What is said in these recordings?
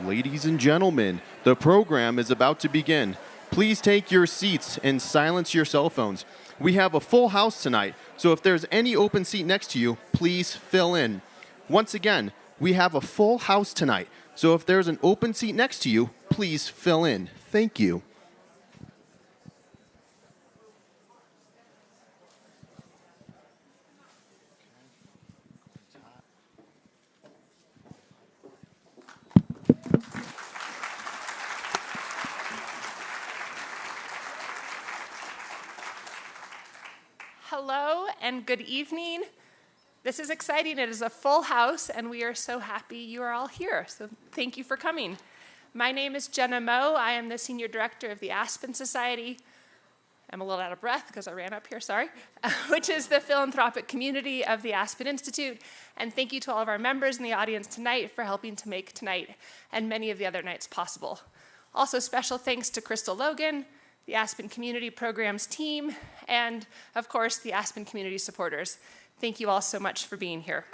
Ladies and gentlemen, the program is about to begin. Please take your seats and silence your cell phones. We have a full house tonight, so if there's any open seat next to you, please fill in. Once again, we have a full house tonight, so if there's an open seat next to you, please fill in. Thank you. Hello and good evening. This is exciting. It is a full house, and we are so happy you are all here. So thank you for coming. My name is Jenna Moe. I am the Senior Director of the Aspen Society. I'm a little out of breath because I ran up here, sorry, which is the philanthropic community of the Aspen Institute. And thank you to all of our members in the audience tonight for helping to make tonight and many of the other nights possible. Also, special thanks to Crystal Logan, the Aspen Community Programs team, and, of course, the Aspen Community supporters. Thank you all so much for being here.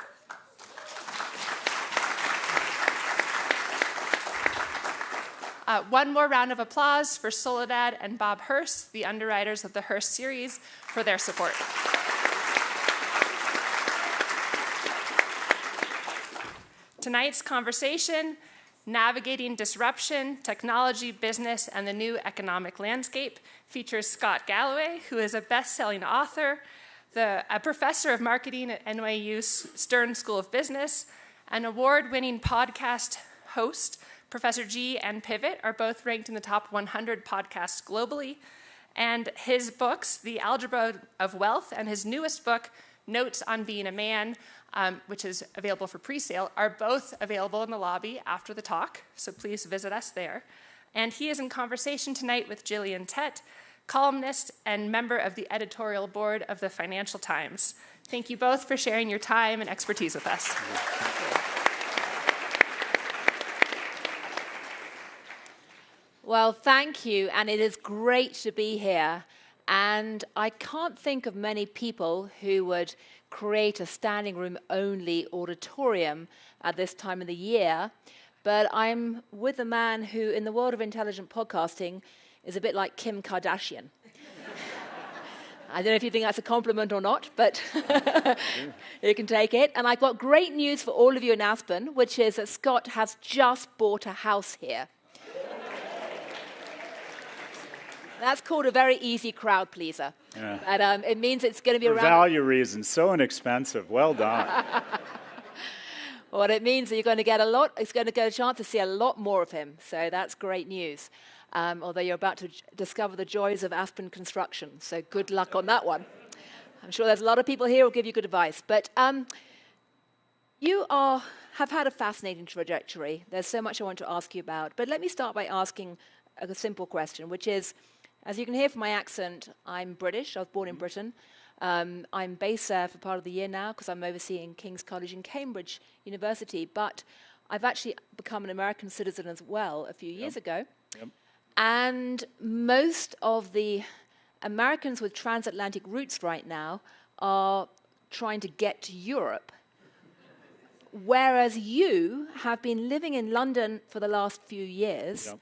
One more round of applause for Soledad and Bob Hurst, the underwriters of the Hurst Series, for their support. Tonight's conversation, Navigating Disruption, Technology, Business, and the New Economic Landscape, features Scott Galloway, who is a best-selling author, a professor of marketing at NYU Stern School of Business, an award-winning podcast host. Professor G and Pivot are both ranked in the top 100 podcasts globally, and his books, The Algebra of Wealth, and his newest book, Notes on Being a Man, which is available for pre-sale, are both available in the lobby after the talk, so please visit us there. And he is in conversation tonight with Gillian Tett, columnist and member of the editorial board of the Financial Times. Thank you both for sharing your time and expertise with us. Well, thank you, and it is great to be here. And I can't think of many people who would create a standing room only auditorium at this time of the year, but I'm with a man who, in the world of intelligent podcasting, is a bit like Kim Kardashian. I don't know if you think that's a compliment or not, but you can take it. And I've got great news for all of you in Aspen, which is that Scott has just bought a house here. That's called a very easy crowd pleaser. Yeah. But it means it's going to be For around... value reasons, so inexpensive. Well done. What it means is you're going to get a chance to see a lot more of him. So that's great news. Although you're about to discover the joys of Aspen construction. So good luck on that one. I'm sure there's a lot of people here who will give you good advice. But you have had a fascinating trajectory. There's so much I want to ask you about. But let me start by asking a simple question, which is, as you can hear from my accent, I'm British. I was born in Britain. I'm based there for part of the year now because I'm overseeing King's College in Cambridge University. But I've actually become an American citizen as well a few years ago. Yep. And most of the Americans with transatlantic roots right now are trying to get to Europe. Whereas you have been living in London for the last few years,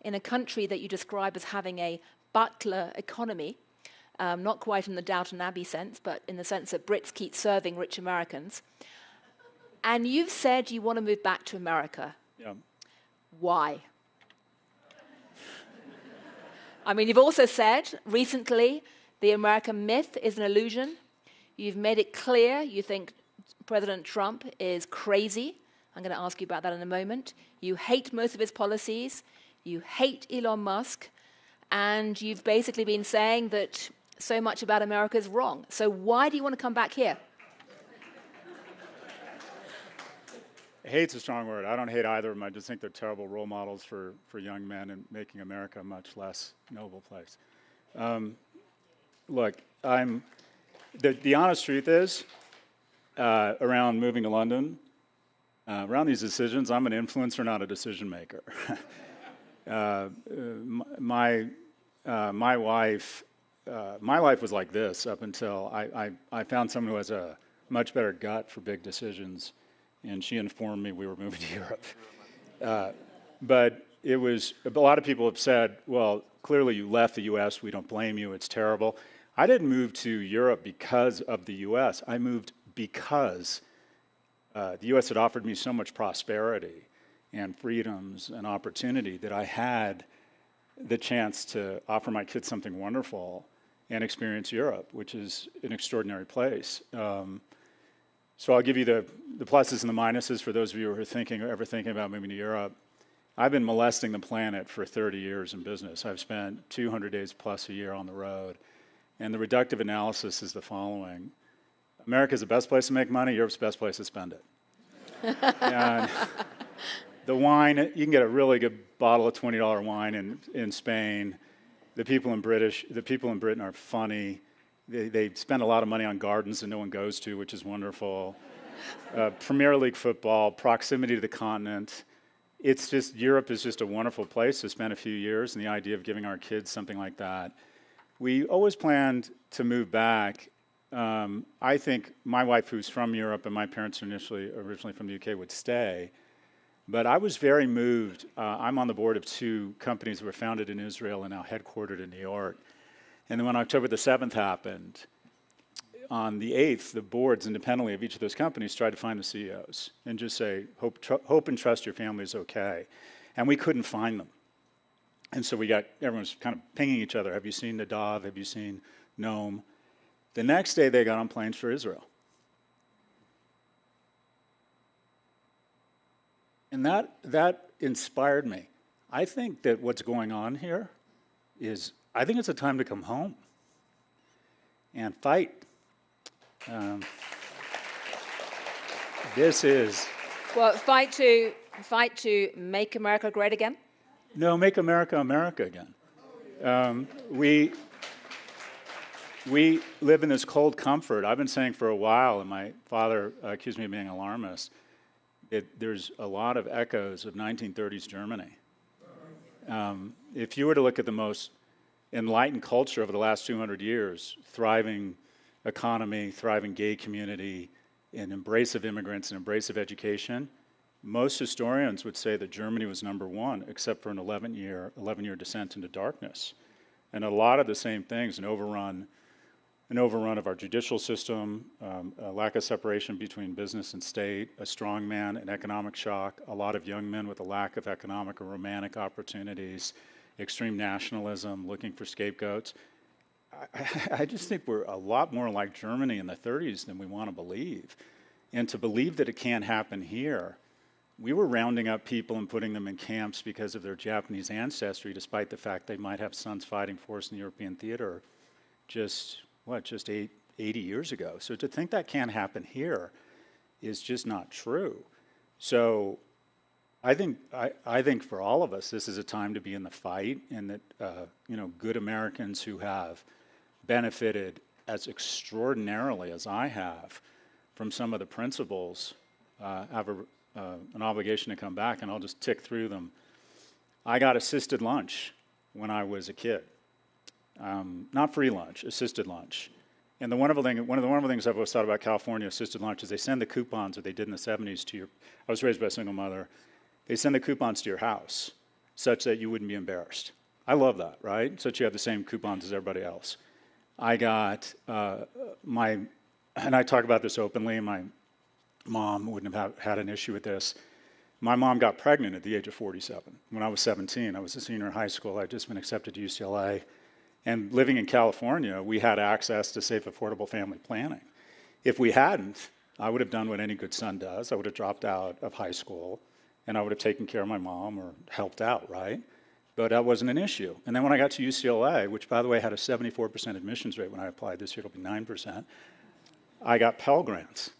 in a country that you describe as having a butler economy, not quite in the Downton Abbey sense, but in the sense that Brits keep serving rich Americans. And you've said you want to move back to America. Yeah. Why? I mean, you've also said recently the American myth is an illusion. You've made it clear you think President Trump is crazy. I'm going to ask you about that in a moment. You hate most of his policies. You hate Elon Musk, and you've basically been saying that so much about America is wrong. So why do you want to come back here? Hate's a strong word. I don't hate either of them. I just think they're terrible role models for young men and making America a much less noble place. Look, the honest truth is, around moving to London, around these decisions, I'm an influencer, not a decision maker. My life was like this up until I found someone who has a much better gut for big decisions, and she informed me we were moving to Europe. But it was, a lot of people have said, well, clearly you left the US, we don't blame you, it's terrible. I didn't move to Europe because of the US. I moved because the US had offered me so much prosperity and freedoms and opportunity that I had the chance to offer my kids something wonderful and experience Europe, which is an extraordinary place. So I'll give you the pluses and the minuses for those of you who are ever thinking about moving to Europe. I've been molesting the planet for 30 years in business. I've spent 200 days plus a year on the road. And the reductive analysis is the following. America's the best place to make money, Europe's the best place to spend it. And the wine, you can get a really good bottle of $20 wine in Spain. The people in Britain are funny. They spend a lot of money on gardens that no one goes to, which is wonderful. Premier League football, proximity to the continent. It's just, Europe is just a wonderful place to spend a few years, and the idea of giving our kids something like that. We always planned to move back. I think my wife, who's from Europe, and my parents are originally from the UK, would stay. But I was very moved. I'm on the board of 2 companies that were founded in Israel and now headquartered in New York. And then when October the 7th happened, on the 8th, the boards independently of each of those companies tried to find the CEOs and just say, hope and trust your family is okay. And we couldn't find them. And so everyone was kind of pinging each other. Have you seen Nadav? Have you seen Noam? The next day, they got on planes for Israel. And that inspired me. I think that what's going on here is, I think it's a time to come home and fight. This is... Well, fight to make America great again? No, make America America again. We live in this cold comfort. I've been saying for a while, and my father accused me of being an alarmist, there's a lot of echoes of 1930s Germany. If you were to look at the most enlightened culture over the last 200 years, thriving economy, thriving gay community, an embrace of immigrants, an embrace of education, most historians would say that Germany was number 1, except for an 11-year descent into darkness. And a lot of the same things, an overrun of our judicial system, a lack of separation between business and state, a strong man, an economic shock, a lot of young men with a lack of economic or romantic opportunities, extreme nationalism, looking for scapegoats. I just think we're a lot more like Germany in the 30s than we want to believe. And to believe that it can't happen here, we were rounding up people and putting them in camps because of their Japanese ancestry, despite the fact they might have sons fighting for us in the European theater just 80 years ago. So to think that can't happen here is just not true. So I think for all of us, this is a time to be in the fight, and that good Americans who have benefited as extraordinarily as I have from some of the principles have an obligation to come back, and I'll just tick through them. I got assisted lunch when I was a kid. Not free lunch, assisted lunch. And one of the wonderful things I've always thought about California assisted lunch is they send the coupons that they did in the 70s to I was raised by a single mother, they send the coupons to your house such that you wouldn't be embarrassed. I love that, right? Such you have the same coupons as everybody else. I got and I talk about this openly, and my mom wouldn't have had an issue with this. My mom got pregnant at the age of 47. When I was 17, I was a senior in high school. I'd just been accepted to UCLA. And living in California, we had access to safe, affordable family planning. If we hadn't, I would have done what any good son does. I would have dropped out of high school, and I would have taken care of my mom or helped out, right? But that wasn't an issue. And then when I got to UCLA, which, by the way, had a 74% admissions rate when I applied, this year it'll be 9%, I got Pell Grants,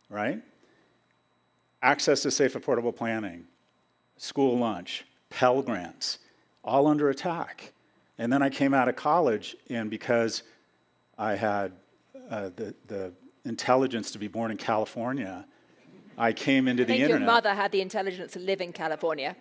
right? Access to safe, affordable planning, school lunch, Pell Grants, all under attack. And then I came out of college, and because I had the intelligence to be born in California, I came into the internet. I think your mother had the intelligence to live in California.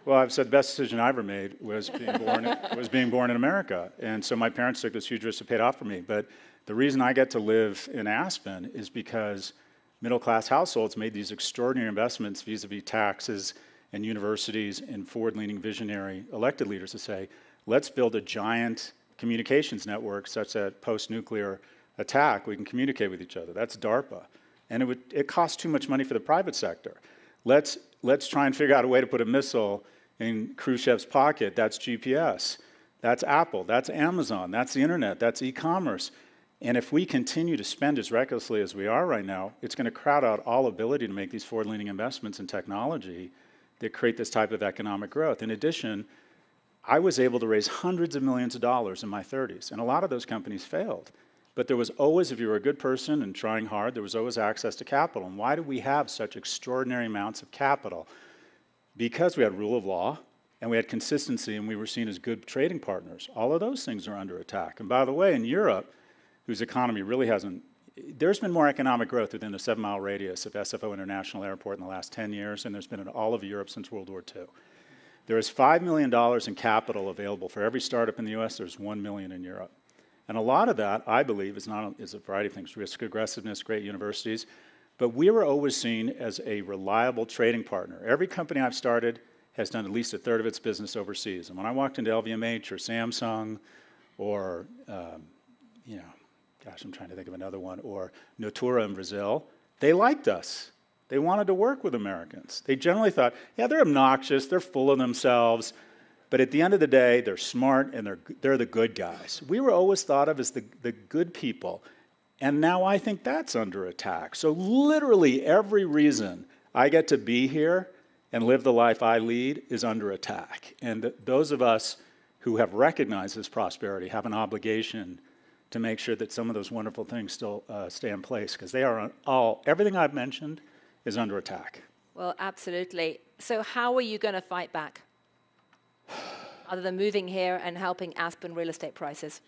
Well, I've said the best decision I ever made was being born in America. And so my parents took this huge risk to pay it off for me. But the reason I get to live in Aspen is because middle-class households made these extraordinary investments vis-a-vis taxes and universities and forward-leaning visionary elected leaders to say, let's build a giant communications network such that post-nuclear attack, we can communicate with each other. That's DARPA. And it costs too much money for the private sector. Let's try and figure out a way to put a missile in Khrushchev's pocket. That's GPS. That's Apple. That's Amazon. That's the internet. That's e-commerce. And if we continue to spend as recklessly as we are right now, it's going to crowd out all ability to make these forward-leaning investments in technology that create this type of economic growth. In addition, I was able to raise hundreds of millions of dollars in my 30s, and a lot of those companies failed. But there was always, if you were a good person and trying hard, there was always access to capital. And why do we have such extraordinary amounts of capital? Because we had rule of law, and we had consistency, and we were seen as good trading partners. All of those things are under attack. And by the way, in Europe, whose economy really hasn't, there's been more economic growth within a 7-mile radius of SFO International Airport in the last 10 years, and there's been in all of Europe since World War II. There is $5 million in capital available for every startup in the US. There's 1 million in Europe. And a lot of that, I believe, is a variety of things, risk aggressiveness, great universities. But we were always seen as a reliable trading partner. Every company I've started has done at least a third of its business overseas. And when I walked into LVMH or Samsung or, I'm trying to think of another one, or Natura in Brazil, they liked us. They wanted to work with Americans. They generally thought, yeah, they're obnoxious, they're full of themselves, but at the end of the day, they're smart and they're the good guys. We were always thought of as the good people, and now I think that's under attack. So literally every reason I get to be here and live the life I lead is under attack. And those of us who have recognized this prosperity have an obligation to make sure that some of those wonderful things still stay in place, because they are everything I've mentioned is under attack. Well, absolutely. So how are you going to fight back? Other than moving here and helping Aspen real estate prices?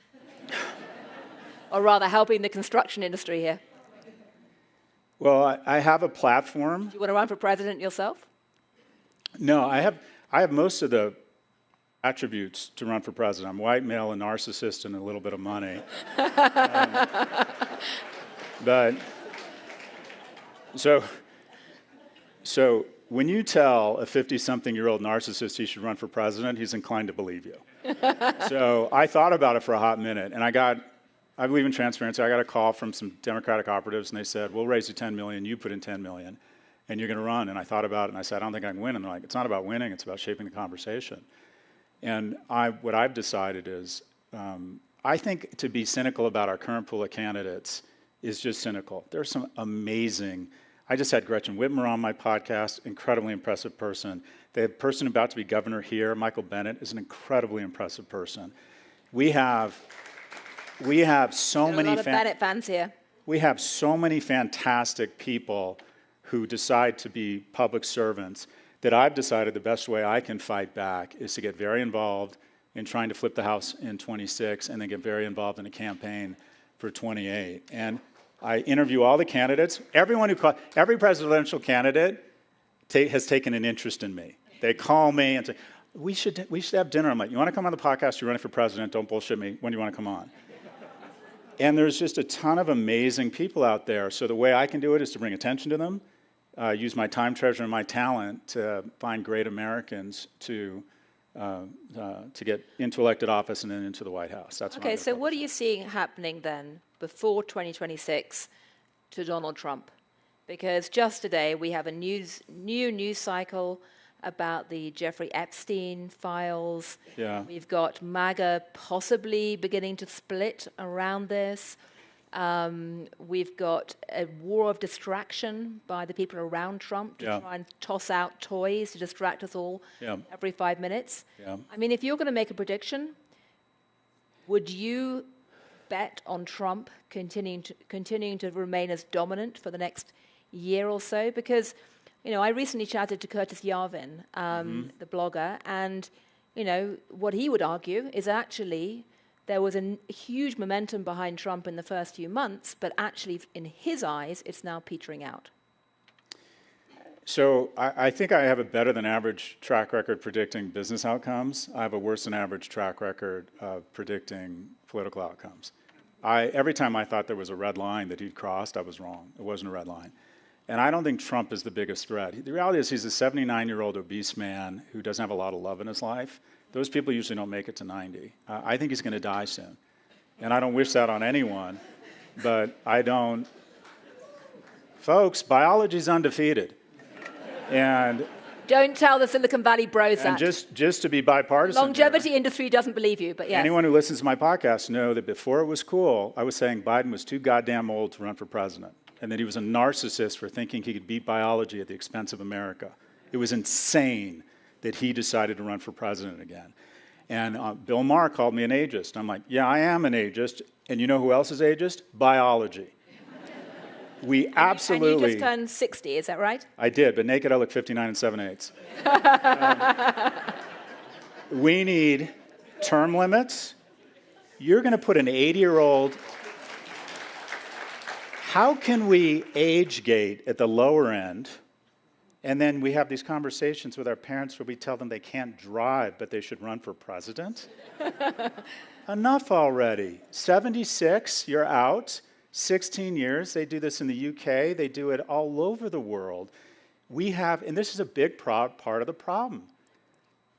Or rather, helping the construction industry here? Well, I have a platform. Do you want to run for president yourself? No, I have most of the attributes to run for president. I'm white, male, a narcissist, and a little bit of money. But so when you tell a 50-something-year-old narcissist he should run for president, he's inclined to believe you. So I thought about it for a hot minute, and I believe in transparency. I got a call from some Democratic operatives, and they said, we'll raise you $10 million, you put in $10 million, and you're going to run. And I thought about it, and I said, I don't think I can win. And they're like, it's not about winning, it's about shaping the conversation. And what I've decided is, I think to be cynical about our current pool of candidates is just cynical. There's some amazing, I just had Gretchen Whitmer on my podcast, incredibly impressive person. The person about to be governor here, Michael Bennett, is an incredibly impressive person. We have so many Bennett fans here. We have so many fantastic people who decide to be public servants that I've decided the best way I can fight back is to get very involved in trying to flip the House in 26 and then get very involved in a campaign for 28. And I interview all the candidates. Every presidential candidate has taken an interest in me. They call me and say, we should have dinner. I'm like, you want to come on the podcast? You're running for president. Don't bullshit me. When do you want to come on? And there's just a ton of amazing people out there. So the way I can do it is to bring attention to them, use my time, treasure, and my talent to find great Americans to get into elected office and then into the White House. That's okay, so what are you seeing happening then before 2026 to Donald Trump? Because just today we have a new news cycle about the Jeffrey Epstein files. Yeah. We've got MAGA possibly beginning to split around this. We've got a war of distraction by the people around Trump to try and toss out toys to distract us all every 5 minutes. Yeah. I mean, if you're going to make a prediction, would you bet on Trump continuing to remain as dominant for the next year or so? Because, you know, I recently chatted to Curtis Yarvin, the blogger, and, you know, what he would argue is actually there was a huge momentum behind Trump in the first few months, but actually, in his eyes, it's now petering out. So I think I have a better than average track record predicting business outcomes. I have a worse than average track record of predicting political outcomes. Every time I thought there was a red line that he'd crossed, I was wrong. It wasn't a red line. And I don't think Trump is the biggest threat. The reality is he's a 79-year-old obese man who doesn't have a lot of love in his life. Those people usually don't make it to 90. I think he's going to die soon. And I don't wish that on anyone, but I don't. Folks, biology's undefeated. And don't tell the Silicon Valley bros that. And just to be bipartisan. Longevity industry doesn't believe you, but yes. Anyone who listens to my podcast know that before it was cool, I was saying Biden was too goddamn old to run for president, and that he was a narcissist for thinking he could beat biology at the expense of America. It was insane that he decided to run for president again. And Bill Maher called me an ageist. I'm like, yeah, I am an ageist. And you know who else is ageist? Biology. We absolutely... And you just turned 60, is that right? I did, but naked I look 59 and 7/8. We need term limits. You're going to put an 80-year-old... How can we age gate at the lower end, and then we have these conversations with our parents where we tell them they can't drive, but they should run for president? Enough already. 76, you're out. 16 years. They do this in the UK. They do it all over the world. We have, and this is a big part of the problem,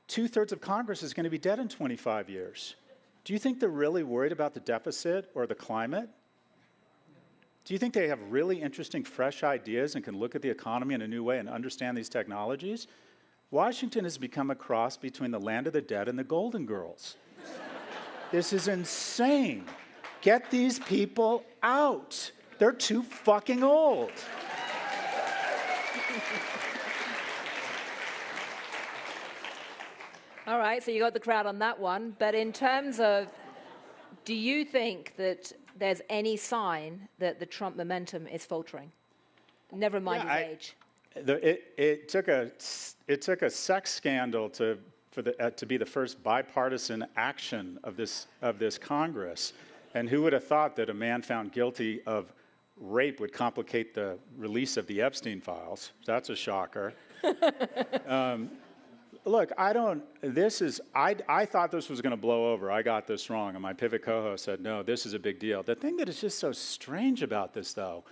2/3 of Congress is going to be dead in 25 years. Do you think they're really worried about the deficit or the climate? Do you think they have really interesting, fresh ideas and can look at the economy in a new way and understand these technologies? Washington has become a cross between the land of the dead and the Golden Girls. This is insane. Get these people out. They're too fucking old. All right, so you got the crowd on that one. But in terms of, do you think that there's any sign that the Trump momentum is faltering? Never mind his age. It took a sex scandal to be the first bipartisan action of this Congress. And who would have thought that a man found guilty of rape would complicate the release of the Epstein files? That's a shocker. Look, I thought this was going to blow over. I got this wrong. And my pivot co-host said, no, this is a big deal. The thing that is just so strange about this, though,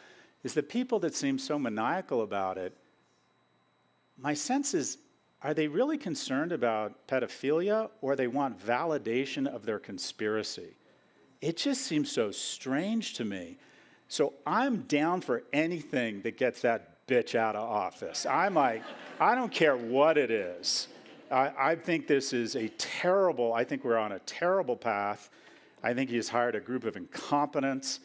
is the people that seem so maniacal about it, my sense is, are they really concerned about pedophilia, or they want validation of their conspiracy? It just seems so strange to me. So I'm down for anything that gets that bitch out of office. I'm like, I don't care what it is. I think this is I think we're on a terrible path. I think he's hired a group of incompetents.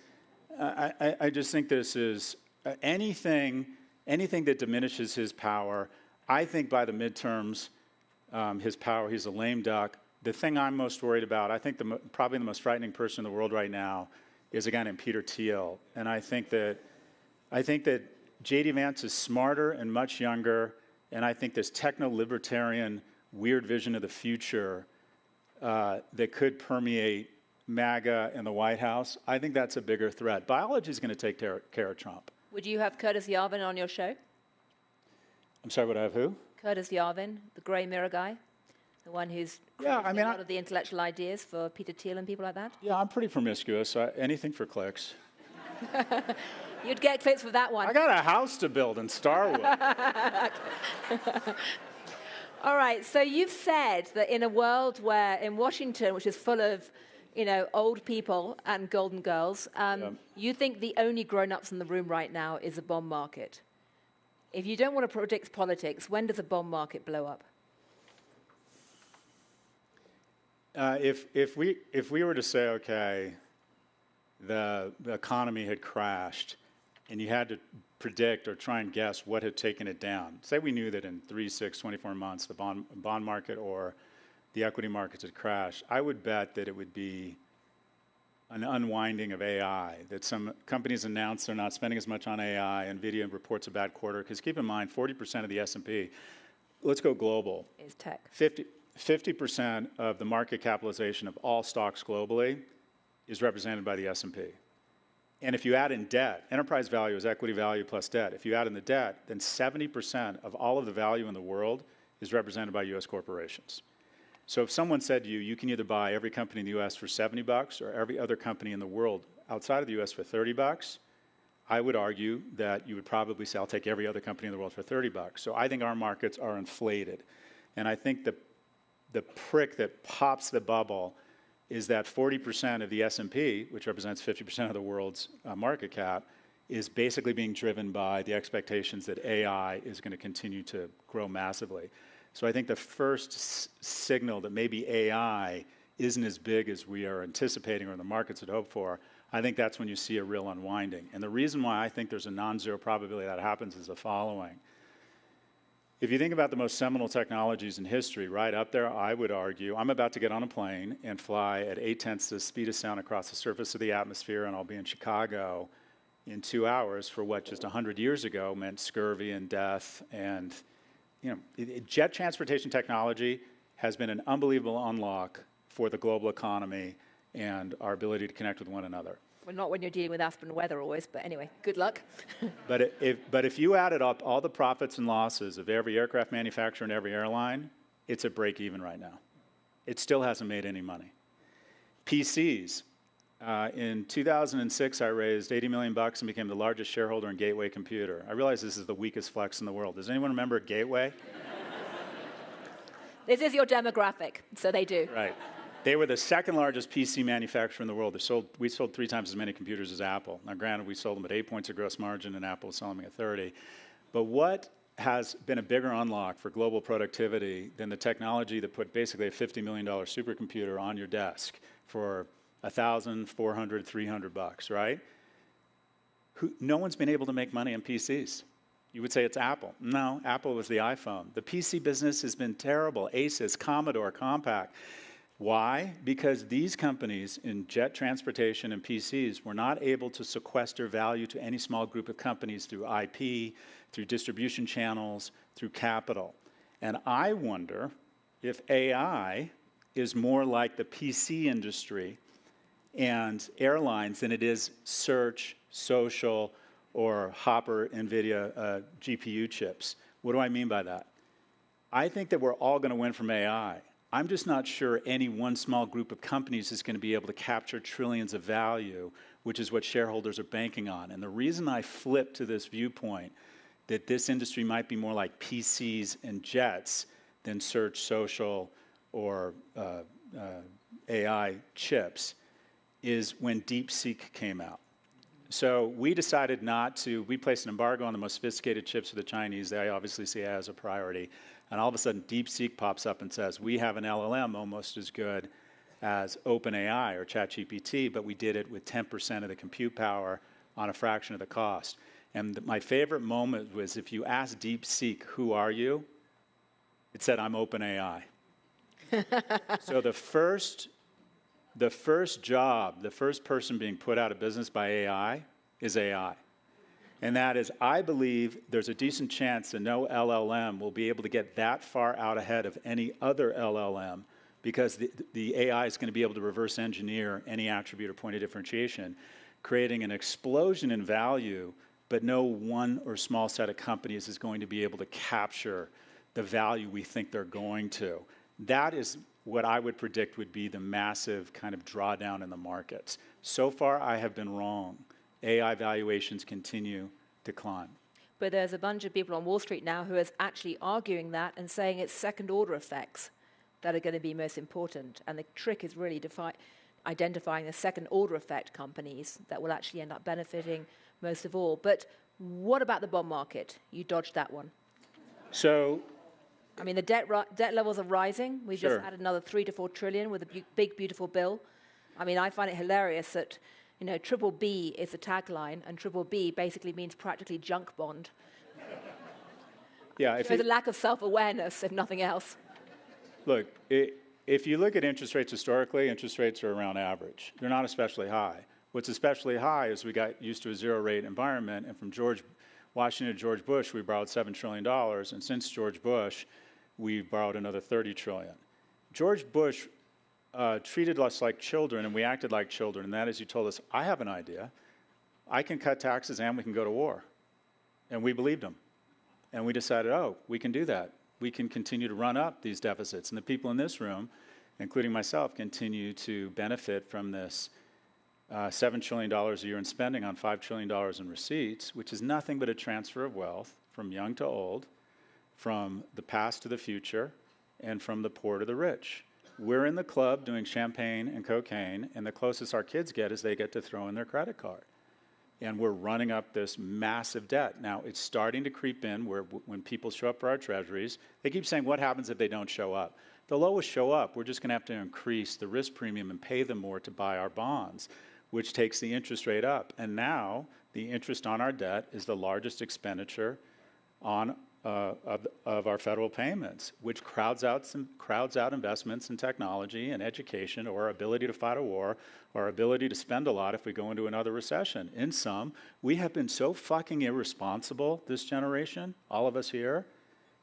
I just think this is anything that diminishes his power. I think by the midterms, his power, he's a lame duck. The thing I'm most worried about, I think probably the most frightening person in the world right now is a guy named Peter Thiel. And I think that J.D. Vance is smarter and much younger, and I think this techno-libertarian weird vision of the future that could permeate MAGA and the White House, I think that's a bigger threat. Biology is going to take care of Trump. Would you have Curtis Yarvin on your show? I'm sorry, would I have who? Curtis Yarvin, the grey mirror guy. The one who's a lot of the intellectual ideas for Peter Thiel and people like that? Yeah, I'm pretty promiscuous. So anything for clicks. You'd get clicks with that one. I got a house to build in Starwood. All right, so you've said that in a world where, in Washington, which is full of, old people and golden girls, you think the only grown-ups in the room right now is a bond market. If you don't want to predict politics, when does a bond market blow up? If we were to say, okay, the economy had crashed, and you had to predict or try and guess what had taken it down. Say we knew that in 3, 6, 24 months the bond market or the equity markets had crashed, I would bet that it would be an unwinding of AI, that some companies announced they're not spending as much on AI, NVIDIA reports a bad quarter, because keep in mind, 40% of the S&P, let's go global. Is tech. 50% of the market capitalization of all stocks globally is represented by the S&P. And if you add in debt, enterprise value is equity value plus debt. If you add in the debt, then 70% of all of the value in the world is represented by U.S. corporations. So if someone said to you, you can either buy every company in the U.S. for $70 or every other company in the world outside of the U.S. for $30, I would argue that you would probably say, I'll take every other company in the world for $30. So I think our markets are inflated. And I think the prick that pops the bubble is that 40% of the S&P, which represents 50% of the world's market cap, is basically being driven by the expectations that AI is going to continue to grow massively. So I think the first signal that maybe AI isn't as big as we are anticipating or the markets had hoped for, I think that's when you see a real unwinding. And the reason why I think there's a non-zero probability that happens is the following. If you think about the most seminal technologies in history, right up there, I would argue, I'm about to get on a plane and fly at 8/10 the speed of sound across the surface of the atmosphere, and I'll be in Chicago in 2 hours for what just 100 years ago meant scurvy and death. And jet transportation technology has been an unbelievable unlock for the global economy and our ability to connect with one another. Well, not when you're dealing with Aspen weather always, but anyway, good luck. But if you added up all the profits and losses of every aircraft manufacturer and every airline, it's at break even right now. It still hasn't made any money. PCs. In 2006, I raised $80 million and became the largest shareholder in Gateway Computer. I realize this is the weakest flex in the world. Does anyone remember Gateway? This is your demographic, so they do. Right. They were the second largest PC manufacturer in the world. We sold 3 times as many computers as Apple. Now, granted, we sold them at 8 points of gross margin, and Apple was selling them at 30. But what has been a bigger unlock for global productivity than the technology that put basically a $50 million supercomputer on your desk for $1,000, $400, $300, right? No one's been able to make money on PCs. You would say it's Apple. No, Apple was the iPhone. The PC business has been terrible. Asus, Commodore, Compaq. Why? Because these companies in jet transportation and PCs were not able to sequester value to any small group of companies through IP, through distribution channels, through capital. And I wonder if AI is more like the PC industry and airlines than it is search, social, or Hopper, NVIDIA GPU chips. What do I mean by that? I think that we're all going to win from AI. I'm just not sure any one small group of companies is going to be able to capture trillions of value, which is what shareholders are banking on. And the reason I flip to this viewpoint that this industry might be more like PCs and jets than search, social, or AI chips is when DeepSeek came out. So we decided we placed an embargo on the most sophisticated chips for the Chinese. They obviously see AI as a priority. And all of a sudden, DeepSeek pops up and says, we have an LLM almost as good as OpenAI or ChatGPT, but we did it with 10% of the compute power on a fraction of the cost. And my favorite moment was if you ask DeepSeek, who are you? It said, I'm OpenAI. So the first job, the first person being put out of business by AI is AI. And that is, I believe there's a decent chance that no LLM will be able to get that far out ahead of any other LLM because the AI is going to be able to reverse engineer any attribute or point of differentiation, creating an explosion in value, but no one or small set of companies is going to be able to capture the value we think they're going to. That is what I would predict would be the massive kind of drawdown in the markets. So far, I have been wrong. AI valuations continue to climb. But there's a bunch of people on Wall Street now who is actually arguing that and saying it's second-order effects that are going to be most important. And the trick is really identifying the second-order effect companies that will actually end up benefiting most of all. But what about the bond market? You dodged that one. So, I mean, the debt levels are rising. We've Sure. just had another 3 to 4 trillion with a big, beautiful bill. I mean, I find it hilarious that, triple B is the tagline, and triple B basically means practically junk bond. yeah, There's a lack of self-awareness, if nothing else. Look, if you look at interest rates historically, interest rates are around average. They're not especially high. What's especially high is we got used to a zero-rate environment, and from George Washington to George Bush, we borrowed $7 trillion, and since George Bush, we borrowed another $30 trillion. George Bush treated us like children, and we acted like children, and that is, he told us, I have an idea. I can cut taxes and we can go to war. And we believed him. And we decided, we can do that. We can continue to run up these deficits. And the people in this room, including myself, continue to benefit from this $7 trillion a year in spending on $5 trillion in receipts, which is nothing but a transfer of wealth from young to old, from the past to the future, and from the poor to the rich. We're in the club doing champagne and cocaine, and the closest our kids get is they get to throw in their credit card. And we're running up this massive debt. Now, it's starting to creep in where when people show up for our treasuries, they keep saying, what happens if they don't show up? They'll always show up. We're just going to have to increase the risk premium and pay them more to buy our bonds, which takes the interest rate up. And now the interest on our debt is the largest expenditure on of our federal payments, which crowds out investments in technology and education, or our ability to fight a war, or our ability to spend a lot if we go into another recession. In sum, we have been so fucking irresponsible, this generation, all of us here.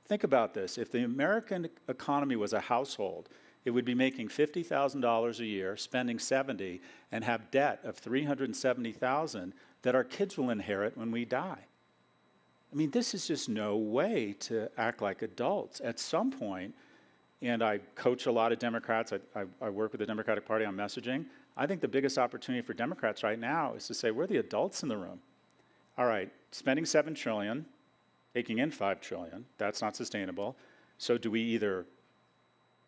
Think about this. If the American economy was a household, it would be making $50,000 a year, spending $70,000, and have debt of $370,000 that our kids will inherit when we die. I mean, this is just no way to act like adults. At some point, and I coach a lot of Democrats, I work with the Democratic Party on messaging, I think the biggest opportunity for Democrats right now is to say, we're the adults in the room. All right, spending $7 trillion, taking in $5 trillion, that's not sustainable. So do we either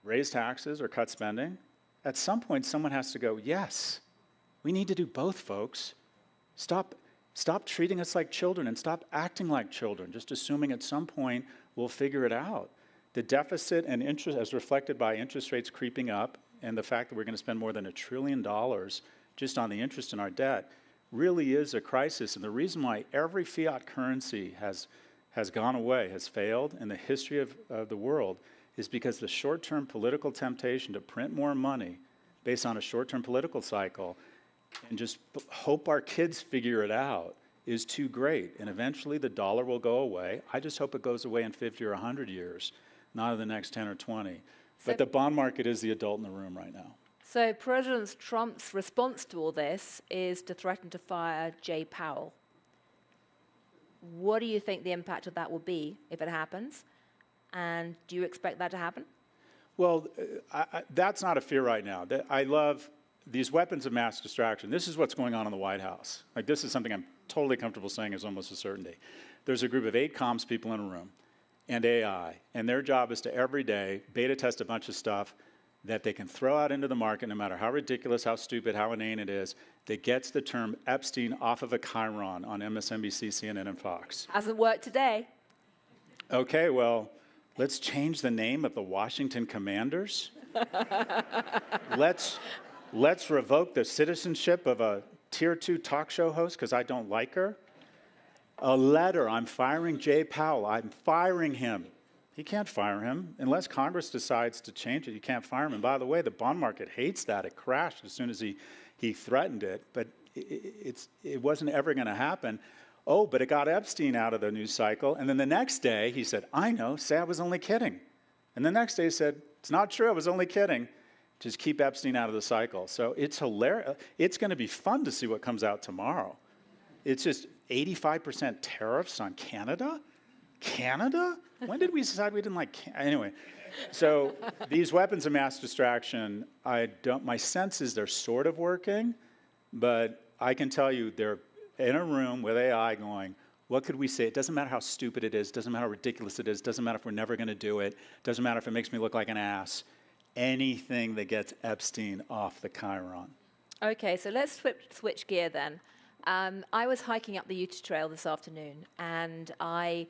raise taxes or cut spending? At some point, someone has to go, yes, we need to do both, folks. Stop treating us like children and stop acting like children, just assuming at some point we'll figure it out. The deficit and interest, as reflected by interest rates creeping up, and the fact that we're going to spend more than $1 trillion just on the interest in our debt, really is a crisis. And the reason why every fiat currency has gone away, has failed in the history of the world, is because the short-term political temptation to print more money based on a short-term political cycle and just hope our kids figure it out is too great. And eventually the dollar will go away. I just hope it goes away in 50 or 100 years, not in the next 10 or 20. But the bond market is the adult in the room right now. So President Trump's response to all this is to threaten to fire Jay Powell. What do you think the impact of that will be if it happens? And do you expect that to happen? Well, that's not a fear right now. I love these weapons of mass distraction. This is what's going on in the White House. Like, this is something I'm totally comfortable saying is almost a certainty. There's a group of 8 comms people in a room and AI, and their job is to every day beta test a bunch of stuff that they can throw out into the market, no matter how ridiculous, how stupid, how inane it is, that gets the term Epstein off of a chyron on MSNBC, CNN, and Fox. Hasn't worked today. Okay, well, let's change the name of the Washington Commanders. Let's revoke the citizenship of a Tier 2 talk show host because I don't like her. A letter, I'm firing Jay Powell. I'm firing him. He can't fire him. Unless Congress decides to change it, you can't fire him. And by the way, the bond market hates that. It crashed as soon as he threatened it. But it wasn't ever going to happen. Oh, but it got Epstein out of the news cycle. And then the next day, he said, I know, say I was only kidding. And the next day he said, it's not true, I was only kidding. Just keep Epstein out of the cycle. So it's hilarious. It's going to be fun to see what comes out tomorrow. It's just 85% tariffs on Canada? Canada? When did we decide we didn't like Canada? Anyway, so these weapons of mass distraction, my sense is they're sort of working, but I can tell you they're in a room with AI going, what could we say? It doesn't matter how stupid it is, doesn't matter how ridiculous it is, doesn't matter if we're never going to do it, doesn't matter if it makes me look like an ass. Anything that gets Epstein off the chyron. Okay, so let's switch gear then. I was hiking up the Utah Trail this afternoon, and quite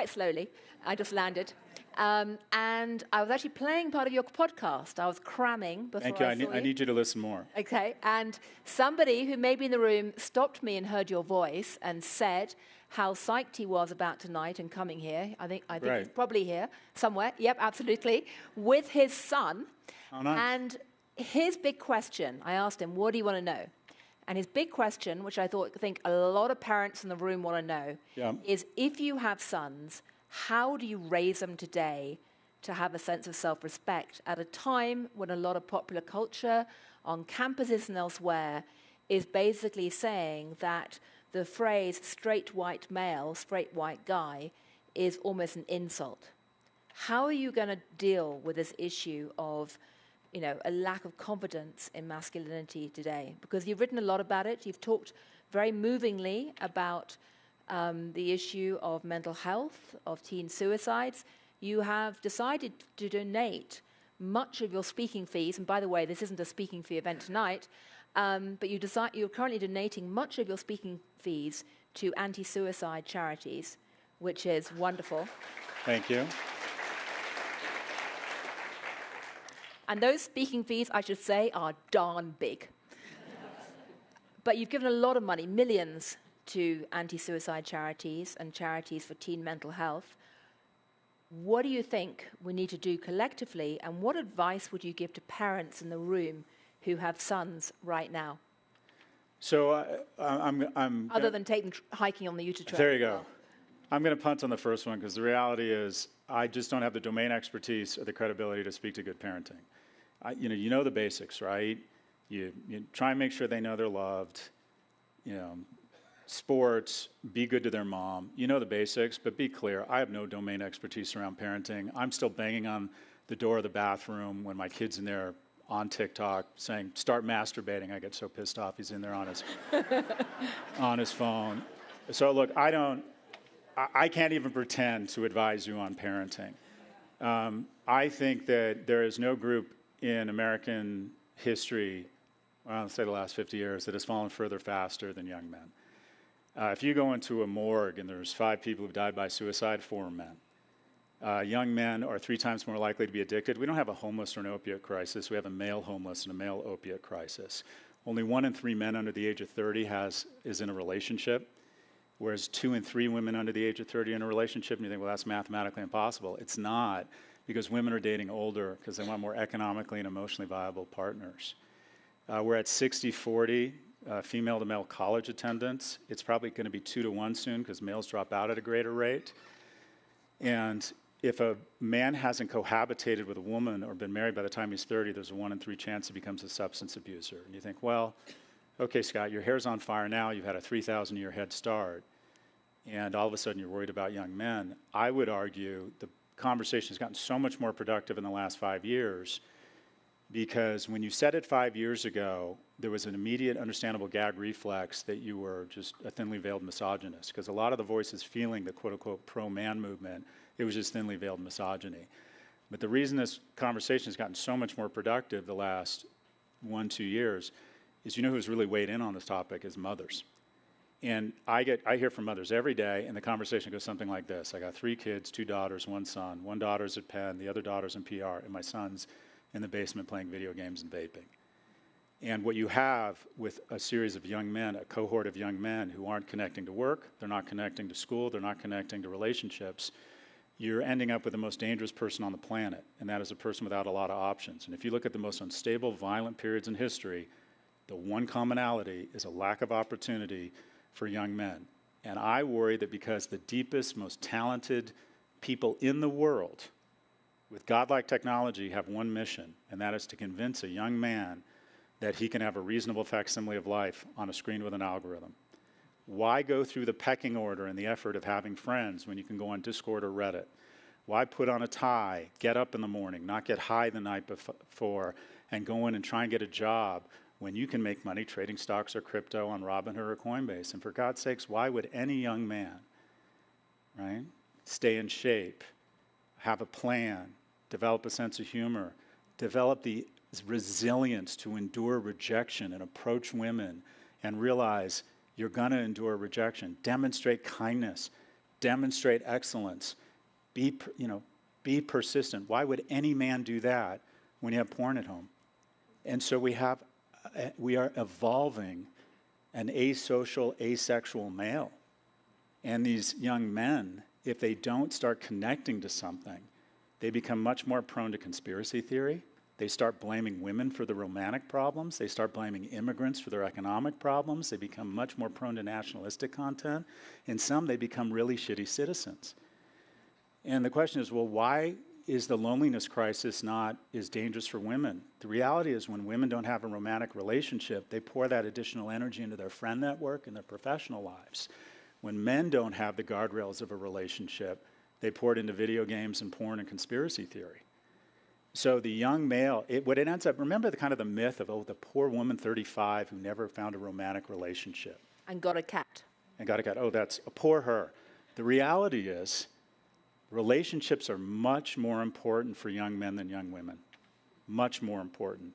slowly, I just landed. And I was actually playing part of your podcast. I was cramming before Thank you. I saw you. I need you to listen more. Okay, and somebody who may be in the room stopped me and heard your voice and said how psyched he was about tonight and coming here. I think Right. he's probably here somewhere. Yep, absolutely. With his son. Oh, nice. And his big question, I asked him, what do you want to know? And his big question, which I think a lot of parents in the room want to know, is if you have sons, how do you raise them today to have a sense of self-respect at a time when a lot of popular culture on campuses and elsewhere is basically saying that the phrase straight white male, straight white guy, is almost an insult? How are you going to deal with this issue of a lack of confidence in masculinity today? Because you've written a lot about it. You've talked very movingly about the issue of mental health, of teen suicides. You have decided to donate much of your speaking fees, and by the way, this isn't a speaking fee event tonight, but you're currently donating much of your speaking fees to anti-suicide charities, which is wonderful. Thank you. And those speaking fees, I should say, are darn big. But you've given a lot of money, millions, to anti-suicide charities and charities for teen mental health. What do you think we need to do collectively, and what advice would you give to parents in the room who have sons right now? So I'm other than take them hiking on the Utah Trail. There you go. I'm going to punt on the first one because the reality is I just don't have the domain expertise or the credibility to speak to good parenting. You know the basics, right? You try and make sure they know they're loved. Sports, be good to their mom. You know the basics, but be clear. I have no domain expertise around parenting. I'm still banging on the door of the bathroom when my kid's in there on TikTok saying, start masturbating. I get so pissed off he's in there on his phone. So look, I can't even pretend to advise you on parenting. I think that there is no group in American history, well, let's say the last 50 years, that has fallen further faster than young men. If you go into a morgue and there's 5 people who've died by suicide, 4 are men. Young men are 3 times more likely to be addicted. We don't have a homeless or an opiate crisis. We have a male homeless and a male opiate crisis. Only 1 in 3 men under the age of 30 is in a relationship, whereas 2 in 3 women under the age of 30 are in a relationship. And you think, well, that's mathematically impossible. It's not, because women are dating older because they want more economically and emotionally viable partners. We're at 60-40 female to male college attendance. It's probably going to be 2 to 1 soon because males drop out at a greater rate. And if a man hasn't cohabitated with a woman or been married by the time he's 30, there's a 1 in 3 chance he becomes a substance abuser. And you think, well, okay, Scott, your hair's on fire now. You've had a 3,000-year head start. And all of a sudden you're worried about young men. I would argue the conversation has gotten so much more productive in the last 5 years because when you said it 5 years ago, there was an immediate understandable gag reflex that you were just a thinly veiled misogynist, because a lot of the voices feeling the quote-unquote pro-man movement, it was just thinly veiled misogyny. But the reason this conversation has gotten so much more productive the last 1-2 years is, you know who's really weighed in on this topic is mothers. And I hear from mothers every day, and the conversation goes something like this. I got 3 kids, 2 daughters, 1 son. 1 daughter's at Penn, the other daughter's in PR, and my son's in the basement playing video games and vaping. And what you have with a series of young men, a cohort of young men who aren't connecting to work, they're not connecting to school, they're not connecting to relationships, you're ending up with the most dangerous person on the planet, and that is a person without a lot of options. And if you look at the most unstable, violent periods in history, the one commonality is a lack of opportunity for young men. And I worry that because the deepest, most talented people in the world with godlike technology have one mission, and that is to convince a young man that he can have a reasonable facsimile of life on a screen with an algorithm. Why go through the pecking order and the effort of having friends when you can go on Discord or Reddit? Why put on a tie, get up in the morning, not get high the night before, and go in and try and get a job when you can make money trading stocks or crypto on Robinhood or Coinbase? And for God's sakes, why would any young man, right, stay in shape, have a plan, develop a sense of humor, develop the resilience to endure rejection and approach women and realize you're going to endure rejection, demonstrate kindness, demonstrate excellence, be persistent? Why would any man do that when you have porn at home? And so we are evolving an asocial, asexual male. And these young men, if they don't start connecting to something, they become much more prone to conspiracy theory. They start blaming women for the romantic problems. They start blaming immigrants for their economic problems. They become much more prone to nationalistic content. In some, they become really shitty citizens. And the question is, well, why is the loneliness crisis not as dangerous for women? The reality is when women don't have a romantic relationship, they pour that additional energy into their friend network and their professional lives. When men don't have the guardrails of a relationship, they pour it into video games and porn and conspiracy theory. So the young male, what it ends up, remember the kind of the myth of, oh, the poor woman 35 who never found a romantic relationship. And got a cat. And got a cat. Oh, that's a poor her. The reality is relationships are much more important for young men than young women. Much more important.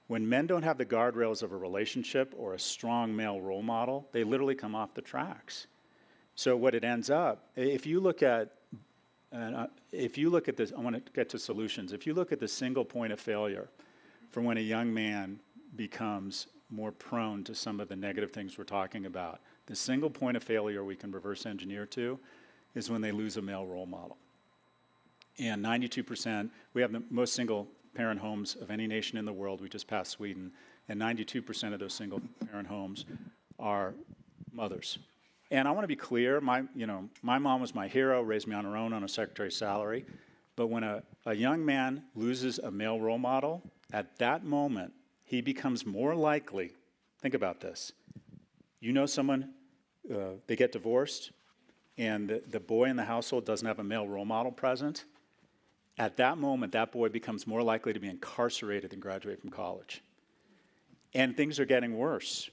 When men don't have the guardrails of a relationship or a strong male role model, they literally come off the tracks. So what it ends up, if you look at this, I want to get to solutions. If you look at the single point of failure for when a young man becomes more prone to some of the negative things we're talking about, the single point of failure we can reverse engineer to is when they lose a male role model. And 92%, we have the most single parent homes of any nation in the world. We just passed Sweden, and 92% of those single parent homes are mothers. And I want to be clear, my mom was my hero, raised me on her own on a secretary's salary. But when a young man loses a male role model, at that moment, he becomes more likely, think about this, you know someone, they get divorced, and the boy in the household doesn't have a male role model present. At that moment, that boy becomes more likely to be incarcerated than graduate from college. And things are getting worse.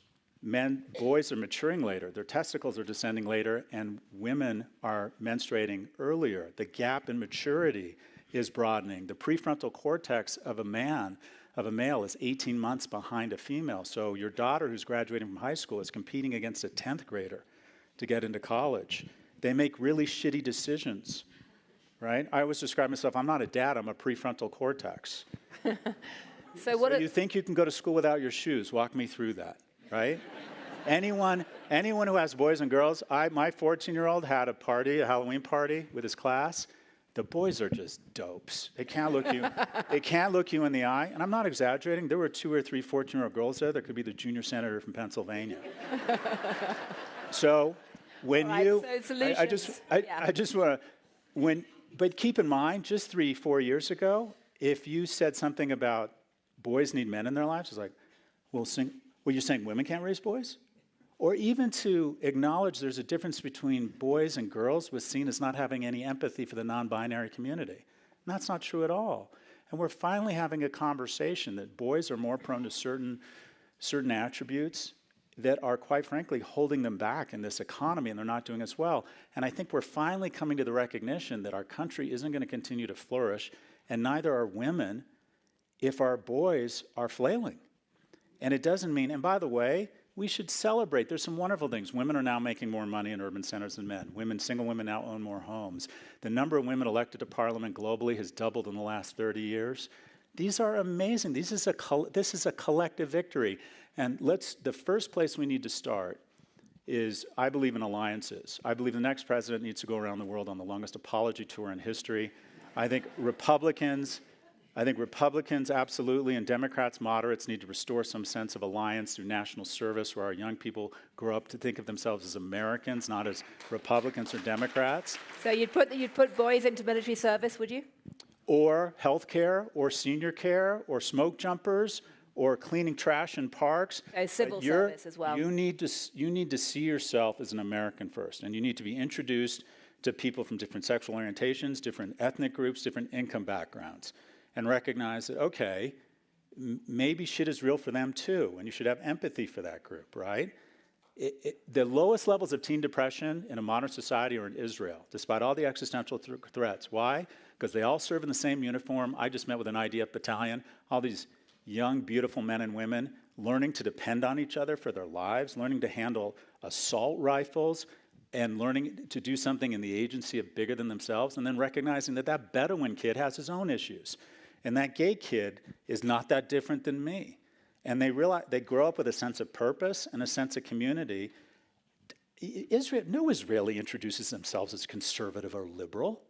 Boys are maturing later, their testicles are descending later, and women are menstruating earlier. The gap in maturity is broadening. The prefrontal cortex of a male is 18 months behind a female. So your daughter who's graduating from high school is competing against a 10th grader to get into college. They make really shitty decisions, right? I always describe myself, I'm not a dad, I'm a prefrontal cortex. So you think you can go to school without your shoes? Walk me through that. Right? Anyone who has boys and girls, my 14-year-old had a Halloween party with his class. The boys are just dopes. They can't look you in the eye. And I'm not exaggerating. There were 2 or 3 14-year-old girls there that could be the junior senator from Pennsylvania. So when I just want to, but keep in mind, just 3-4 years ago, if you said something about boys need men in their lives, it's like, well, you're saying women can't raise boys? Or even to acknowledge there's a difference between boys and girls was seen as not having any empathy for the non-binary community. And that's not true at all. And we're finally having a conversation that boys are more prone to certain attributes that are, quite frankly, holding them back in this economy, and they're not doing as well. And I think we're finally coming to the recognition that our country isn't going to continue to flourish, and neither are women if our boys are flailing. And it doesn't mean, and by the way, we should celebrate. There's some wonderful things. Women are now making more money in urban centers than men. Single women now own more homes. The number of women elected to parliament globally has doubled in the last 30 years. These are amazing. This is a collective victory. And the first place we need to start is, I believe in alliances. I believe the next president needs to go around the world on the longest apology tour in history. I think Republicans absolutely, and Democrats, moderates, need to restore some sense of alliance through national service where our young people grow up to think of themselves as Americans, not as Republicans or Democrats. So you'd put boys into military service, would you? Or health care, or senior care, or smoke jumpers, or cleaning trash in parks. Civil service as well. You need to see yourself as an American first, and you need to be introduced to people from different sexual orientations, different ethnic groups, different income backgrounds, and recognize that, okay, maybe shit is real for them too, and you should have empathy for that group, right? The lowest levels of teen depression in a modern society are in Israel, despite all the existential threats. Why? Because they all serve in the same uniform. I just met with an IDF battalion, all these young, beautiful men and women learning to depend on each other for their lives, learning to handle assault rifles, and learning to do something in the agency of bigger than themselves, and then recognizing that that Bedouin kid has his own issues. And that gay kid is not that different than me. And they grow up with a sense of purpose and a sense of community. No Israeli introduces themselves as conservative or liberal.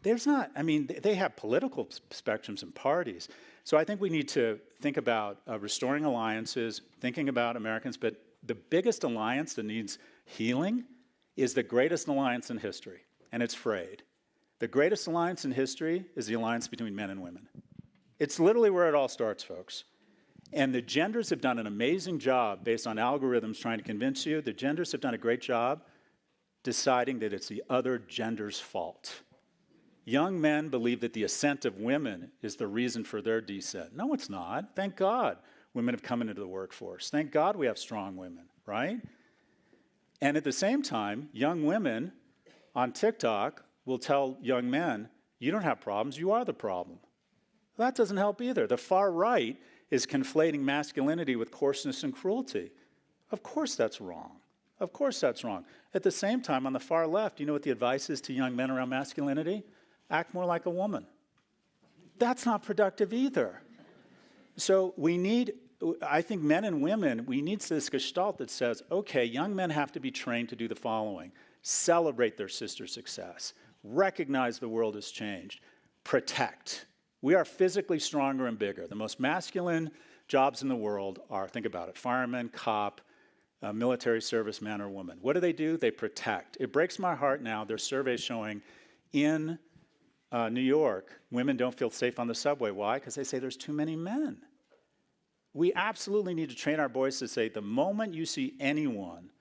They have political spectrums and parties. So I think we need to think about restoring alliances, thinking about Americans, but the biggest alliance that needs healing is the greatest alliance in history, and it's frayed. The greatest alliance in history is the alliance between men and women. It's literally where it all starts, folks. And the genders have done an amazing job based on algorithms trying to convince you. The genders have done a great job deciding that it's the other gender's fault. Young men believe that the ascent of women is the reason for their descent. No, it's not. Thank God women have come into the workforce. Thank God we have strong women, right? And at the same time, young women on TikTok will tell young men, you don't have problems, you are the problem. That doesn't help either. The far right is conflating masculinity with coarseness and cruelty. Of course that's wrong. Of course that's wrong. At the same time, on the far left, you know what the advice is to young men around masculinity? Act more like a woman. That's not productive either. So we need, I think men and women, we need this gestalt that says, okay, young men have to be trained to do the following. Celebrate their sister's success. Recognize the world has changed. Protect. We are physically stronger and bigger. The most masculine jobs in the world are, think about it, fireman, cop, military serviceman or woman. What do? They protect. It breaks my heart now. There's surveys showing in New York, women don't feel safe on the subway. Why? Because they say there's too many men. We absolutely need to train our boys to say the moment you see anyone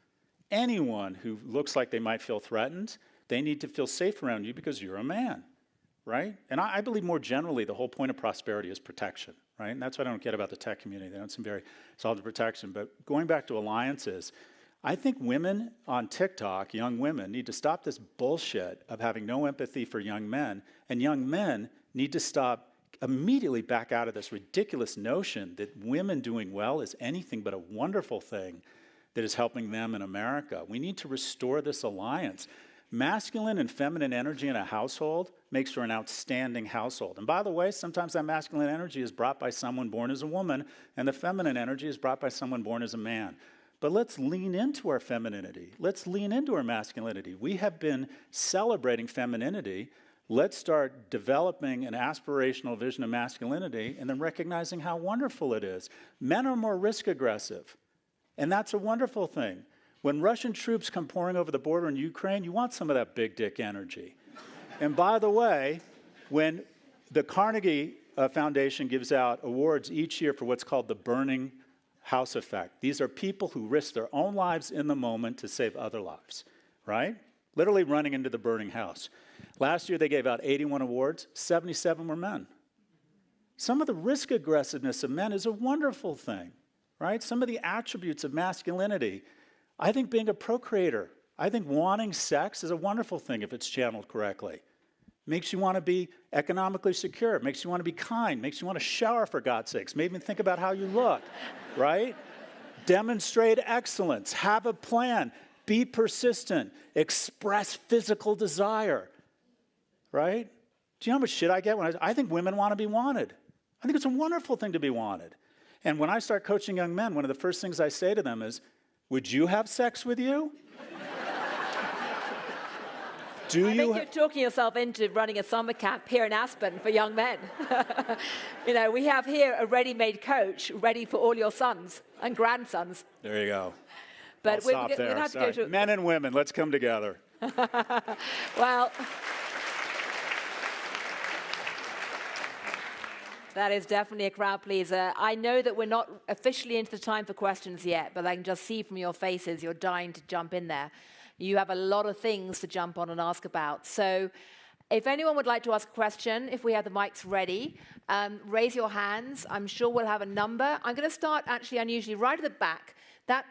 who looks like they might feel threatened, they need to feel safe around you because you're a man, right? And I believe more generally the whole point of prosperity is protection, right? And that's what I don't get about the tech community. They don't seem very solid to protection. But going back to alliances, I think women on TikTok, young women, need to stop this bullshit of having no empathy for young men, and young men need to immediately back out of this ridiculous notion that women doing well is anything but a wonderful thing that is helping them in America. We need to restore this alliance. Masculine and feminine energy in a household makes for an outstanding household. And by the way, sometimes that masculine energy is brought by someone born as a woman, and the feminine energy is brought by someone born as a man. But let's lean into our femininity. Let's lean into our masculinity. We have been celebrating femininity. Let's start developing an aspirational vision of masculinity and then recognizing how wonderful it is. Men are more risk aggressive, and that's a wonderful thing. When Russian troops come pouring over the border in Ukraine, you want some of that big dick energy. And by the way, when the Carnegie Foundation gives out awards each year for what's called the burning house effect, these are people who risk their own lives in the moment to save other lives, right? Literally running into the burning house. Last year they gave out 81 awards, 77 were men. Some of the risk aggressiveness of men is a wonderful thing, right? Some of the attributes of masculinity. I think being a procreator, I think wanting sex is a wonderful thing if it's channeled correctly. Makes you want to be economically secure, makes you want to be kind, makes you want to shower for God's sakes, maybe even think about how you look, right? Demonstrate excellence, have a plan, be persistent, express physical desire, right? Do you know how much shit I get when I think women want to be wanted? I think it's a wonderful thing to be wanted. And when I start coaching young men, one of the first things I say to them is, would you have sex with you? I think you're talking yourself into running a summer camp here in Aspen for young men. You know, we have here a ready-made coach ready for all your sons and grandsons. There you go. But we'll have to go to men and women, let's come together. Well, that is definitely a crowd pleaser. I know that we're not officially into the time for questions yet, but I can just see from your faces you're dying to jump in there. You have a lot of things to jump on and ask about. So if anyone would like to ask a question, if we have the mics ready, raise your hands. I'm sure we'll have a number. I'm going to start actually unusually right at the back. That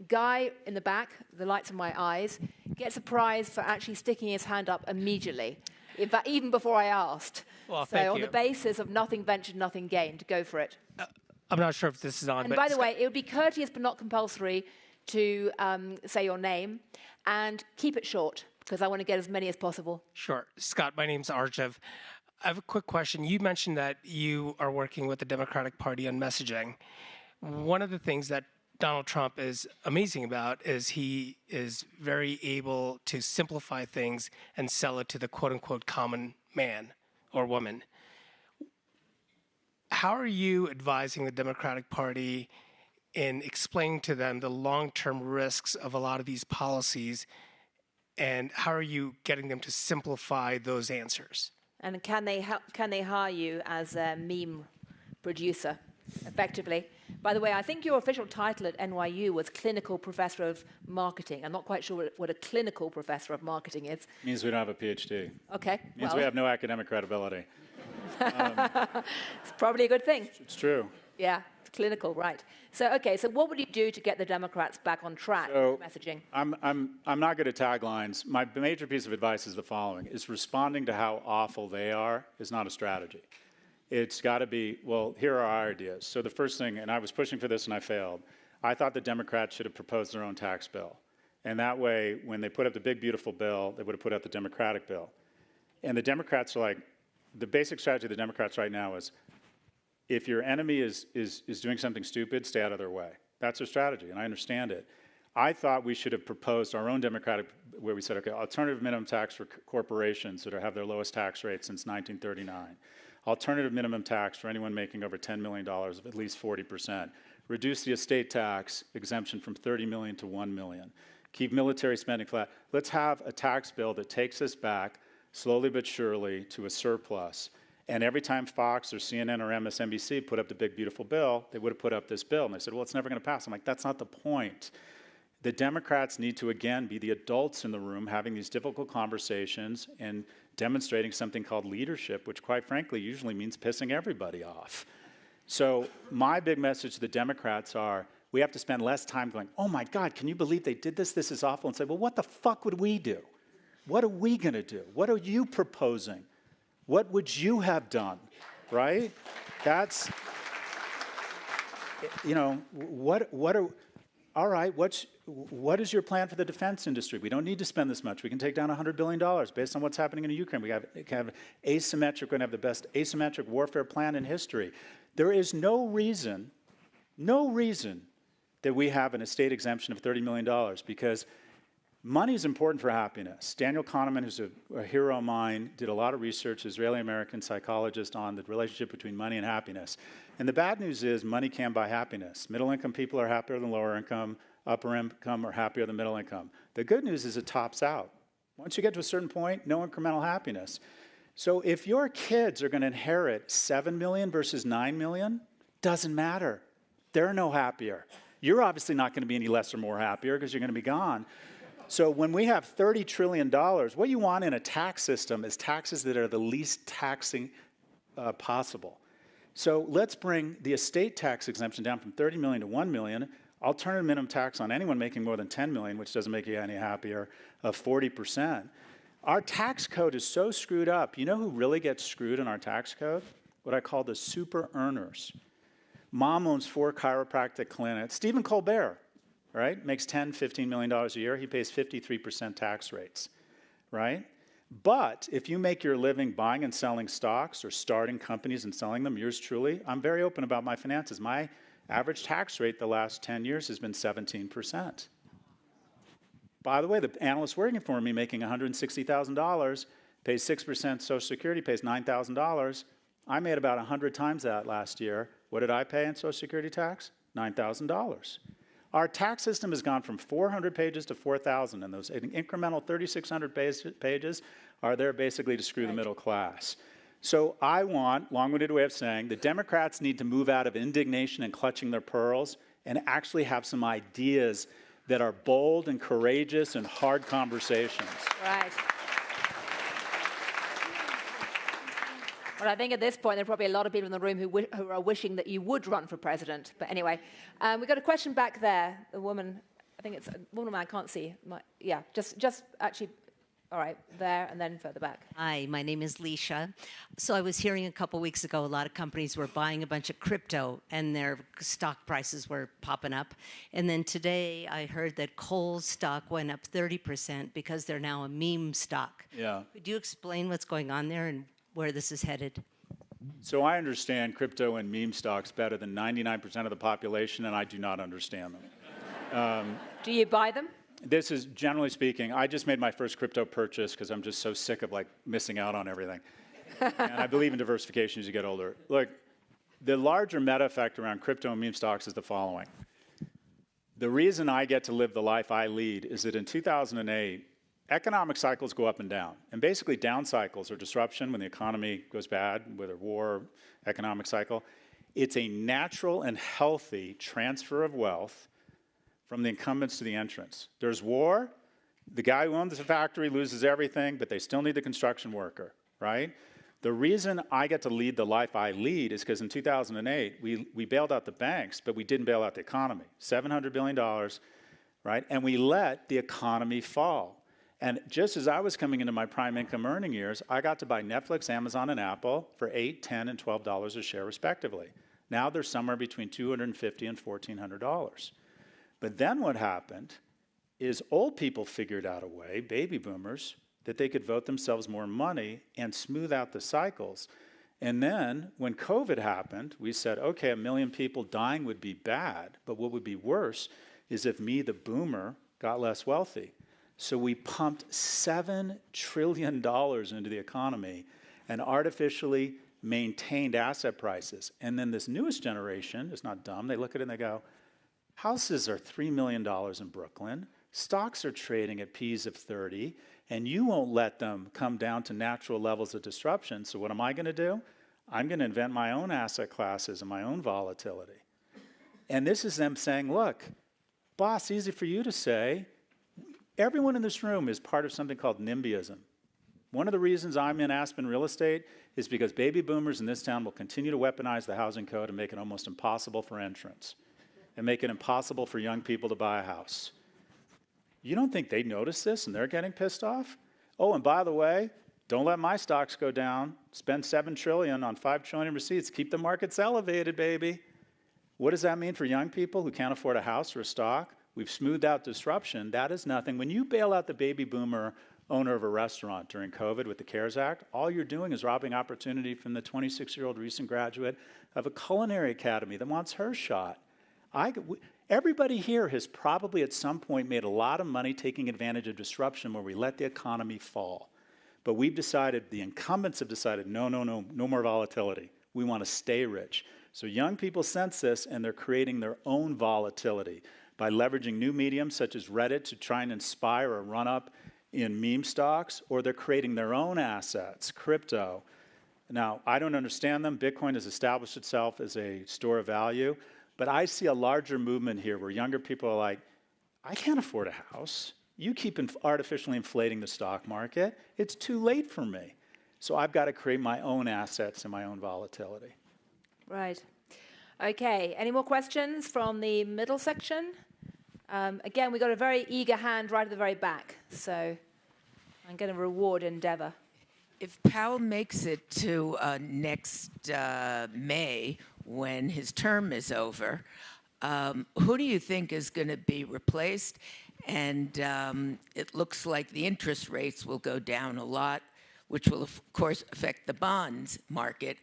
guy in the back, the lights in my eyes, gets a prize for actually sticking his hand up immediately. In fact, even before I asked. Well, so on the basis of nothing ventured, nothing gained, go for it. I'm not sure if this is on. And by the way, it would be courteous but not compulsory to say your name and keep it short because I want to get as many as possible. Sure. Scott, my name's Arjev. I have a quick question. You mentioned that you are working with the Democratic Party on messaging. One of the things that Donald Trump is amazing about is he is very able to simplify things and sell it to the quote-unquote common man or woman. How are you advising the Democratic Party in explaining to them the long-term risks of a lot of these policies, and how are you getting them to simplify those answers? And can they hire you as a meme producer, effectively? By the way, I think your official title at NYU was Clinical Professor of Marketing. I'm not quite sure what a clinical professor of marketing is. Means we don't have a PhD. Okay. Means we have no academic credibility. It's probably a good thing. It's true. Yeah, it's clinical, right. So, okay, so what would you do to get the Democrats back on track with messaging? I'm not good at taglines. My major piece of advice is the following, is responding to how awful they are is not a strategy. It's got to be, well, here are our ideas. So the first thing, and I was pushing for this and I failed, I thought the Democrats should have proposed their own tax bill. And that way, when they put up the big, beautiful bill, they would have put up the Democratic bill. And the Democrats are like, the basic strategy of the Democrats right now is, if your enemy is doing something stupid, stay out of their way. That's their strategy, and I understand it. I thought we should have proposed our own Democratic, where we said, okay, alternative minimum tax for corporations that have their lowest tax rate since 1939. Alternative minimum tax for anyone making over $10 million of at least 40%. Reduce the estate tax exemption from $30 million to $1 million. Keep military spending flat. Let's have a tax bill that takes us back, slowly but surely, to a surplus. And every time Fox or CNN or MSNBC put up the big, beautiful bill, they would have put up this bill. And they said, well, it's never going to pass. I'm like, that's not the point. The Democrats need to, again, be the adults in the room having these difficult conversations and demonstrating something called leadership, which, quite frankly, usually means pissing everybody off. So my big message to the Democrats are, we have to spend less time going, oh, my God, can you believe they did this? This is awful. And say, well, what the fuck would we do? What are we going to do? What are you proposing? What would you have done, right? That's, you know, all right, what is your plan for the defense industry? We don't need to spend this much. We can take down $100 billion based on what's happening in Ukraine. We have asymmetric, we're going to have the best asymmetric warfare plan in history. There is no reason that we have an estate exemption of $30 million because money is important for happiness. Daniel Kahneman, who's a hero of mine, did a lot of research, Israeli-American psychologist, on the relationship between money and happiness. And the bad news is money can buy happiness. Middle-income people are happier than lower income. Upper income are happier than middle income. The good news is it tops out. Once you get to a certain point, no incremental happiness. So if your kids are going to inherit $7 million versus $9 million, doesn't matter. They're no happier. You're obviously not going to be any less or more happier because you're going to be gone. So when we have $30 trillion, what you want in a tax system is taxes that are the least taxing possible. So let's bring the estate tax exemption down from $30 million to $1 million, alternative minimum tax on anyone making more than $10 million, which doesn't make you any happier, of 40%. Our tax code is so screwed up. You know who really gets screwed in our tax code? What I call the super earners. Mom owns 4 chiropractic clinics. Stephen Colbert, right, makes $10, $15 million a year. He pays 53% tax rates, right? But if you make your living buying and selling stocks or starting companies and selling them, yours truly, I'm very open about my finances. My average tax rate the last 10 years has been 17%. By the way, the analyst working for me making $160,000 pays 6% Social Security, pays $9,000. I made about 100 times that last year. What did I pay in Social Security tax? $9,000. Our tax system has gone from 400 pages to 4,000, and those incremental 3,600 pages are there basically to screw the middle class. So I want, long-winded way of saying, the Democrats need to move out of indignation and clutching their pearls and actually have some ideas that are bold and courageous and hard conversations. Right. Well, I think at this point there are probably a lot of people in the room who are wishing that you would run for president. But anyway, we've got a question back there. The woman, I think it's a woman I can't see. Yeah, just actually, all right, there and then further back. Hi, my name is Leisha. So I was hearing a couple weeks ago a lot of companies were buying a bunch of crypto and their stock prices were popping up. And then today I heard that Kohl's stock went up 30% because they're now a meme stock. Yeah. Could you explain what's going on there and where this is headed? So I understand crypto and meme stocks better than 99% of the population, and I do not understand them. Do you buy them? This is, generally speaking, I just made my first crypto purchase because I'm just so sick of missing out on everything. And I believe in diversification as you get older. Look, the larger meta effect around crypto and meme stocks is the following. The reason I get to live the life I lead is that in 2008, economic cycles go up and down. And basically down cycles are disruption when the economy goes bad, whether war, economic cycle. It's a natural and healthy transfer of wealth from the incumbents to the entrants. There's war. The guy who owns the factory loses everything, but they still need the construction worker, right? The reason I get to lead the life I lead is because in 2008, we bailed out the banks, but we didn't bail out the economy. $700 billion, right? And we let the economy fall. And just as I was coming into my prime income earning years, I got to buy Netflix, Amazon, and Apple for $8, $10, and $12 a share, respectively. Now they're somewhere between $250 and $1,400. But then what happened is old people figured out a way, baby boomers, that they could vote themselves more money and smooth out the cycles. And then when COVID happened, we said, okay, 1 million people dying would be bad, but what would be worse is if me, the boomer, got less wealthy. So we pumped $7 trillion into the economy and artificially maintained asset prices. And then this newest generation is not dumb. They look at it and they go, houses are $3 million in Brooklyn. Stocks are trading at P's of 30, and you won't let them come down to natural levels of disruption. So what am I going to do? I'm going to invent my own asset classes and my own volatility. And this is them saying, look, boss, easy for you to say. Everyone in this room is part of something called NIMBYism. One of the reasons I'm in Aspen real estate is because baby boomers in this town will continue to weaponize the housing code and make it almost impossible for entrants and make it impossible for young people to buy a house. You don't think they notice this and they're getting pissed off? Oh, and by the way, don't let my stocks go down. Spend $7 trillion on $5 trillion receipts. Keep the markets elevated, baby. What does that mean for young people who can't afford a house or a stock? We've smoothed out disruption. That is nothing. When you bail out the baby boomer owner of a restaurant during COVID with the CARES Act, all you're doing is robbing opportunity from the 26-year-old recent graduate of a culinary academy that wants her shot. Everybody here has probably at some point made a lot of money taking advantage of disruption where we let the economy fall. But we've decided, the incumbents have decided, no more volatility. We want to stay rich. So young people sense this and they're creating their own volatility by leveraging new mediums such as Reddit to try and inspire a run-up in meme stocks, or they're creating their own assets, crypto. Now, I don't understand them. Bitcoin has established itself as a store of value, but I see a larger movement here where younger people are like, I can't afford a house. You keep artificially inflating the stock market. It's too late for me. So I've got to create my own assets and my own volatility. Right. Okay, any more questions from the middle section? Again, we've got a very eager hand right at the very back, so I'm going to reward endeavor. If Powell makes it to next May, when his term is over, who do you think is going to be replaced? And it looks like the interest rates will go down a lot, which will, of course, affect the bonds market.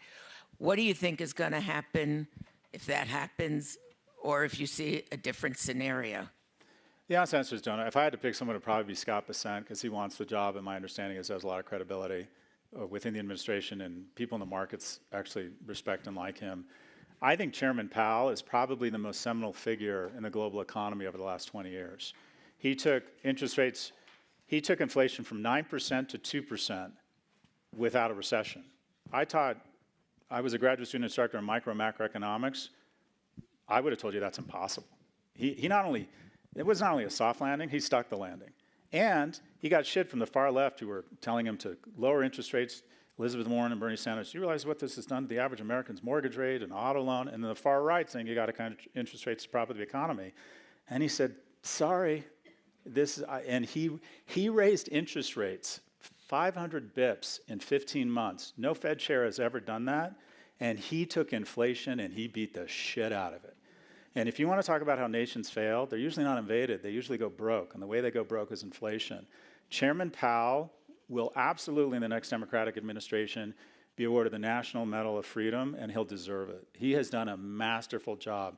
What do you think is going to happen if that happens, or if you see a different scenario? The honest answer is don't know. If I had to pick someone, it would probably be Scott Bessent, because he wants the job, and my understanding is he has a lot of credibility within the administration, and people in the markets actually respect and like him. I think Chairman Powell is probably the most seminal figure in the global economy over the last 20 years. He took interest rates, he took inflation from 9% to 2% without a recession. I was a graduate student instructor in micro and macroeconomics. I would have told you that's impossible. It was not only a soft landing, he stuck the landing. And he got shit from the far left who were telling him to lower interest rates. Elizabeth Warren and Bernie Sanders, do you realize what this has done to the average American's mortgage rate and auto loan? And then the far right saying you got to cut interest rates to prop up the economy. And he said, sorry, and he raised interest rates 500 bips in 15 months. No Fed chair has ever done that. And he took inflation and he beat the shit out of it. And if you want to talk about how nations fail, they're usually not invaded. They usually go broke. And the way they go broke is inflation. Chairman Powell will absolutely, in the next Democratic administration, be awarded the National Medal of Freedom, and he'll deserve it. He has done a masterful job.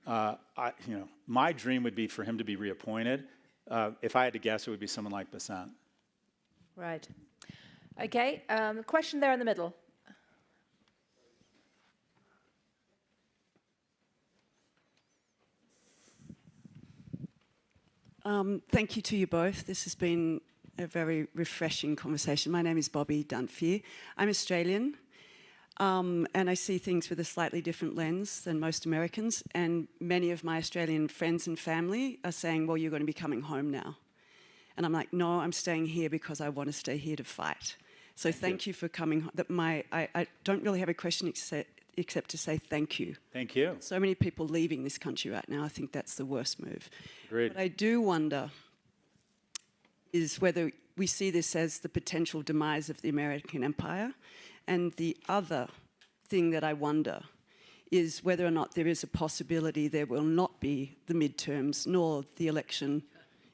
My dream would be for him to be reappointed. If I had to guess, it would be someone like Bessent. Right. Okay, question there in the middle. Thank you to you both. This has been a very refreshing conversation. My name is Bobby Dunphy. I'm Australian. And I see things with a slightly different lens than most Americans. And many of my Australian friends and family are saying, well, you're going to be coming home now. And I'm like, no, I'm staying here because I want to stay here to fight. So thank you for coming. I don't really have a question except to say thank you. Thank you. So many people leaving this country right now. I think that's the worst move. Agreed. What I do wonder is whether we see this as the potential demise of the American empire. And the other thing that I wonder is whether or not there is a possibility there will not be the midterms nor the election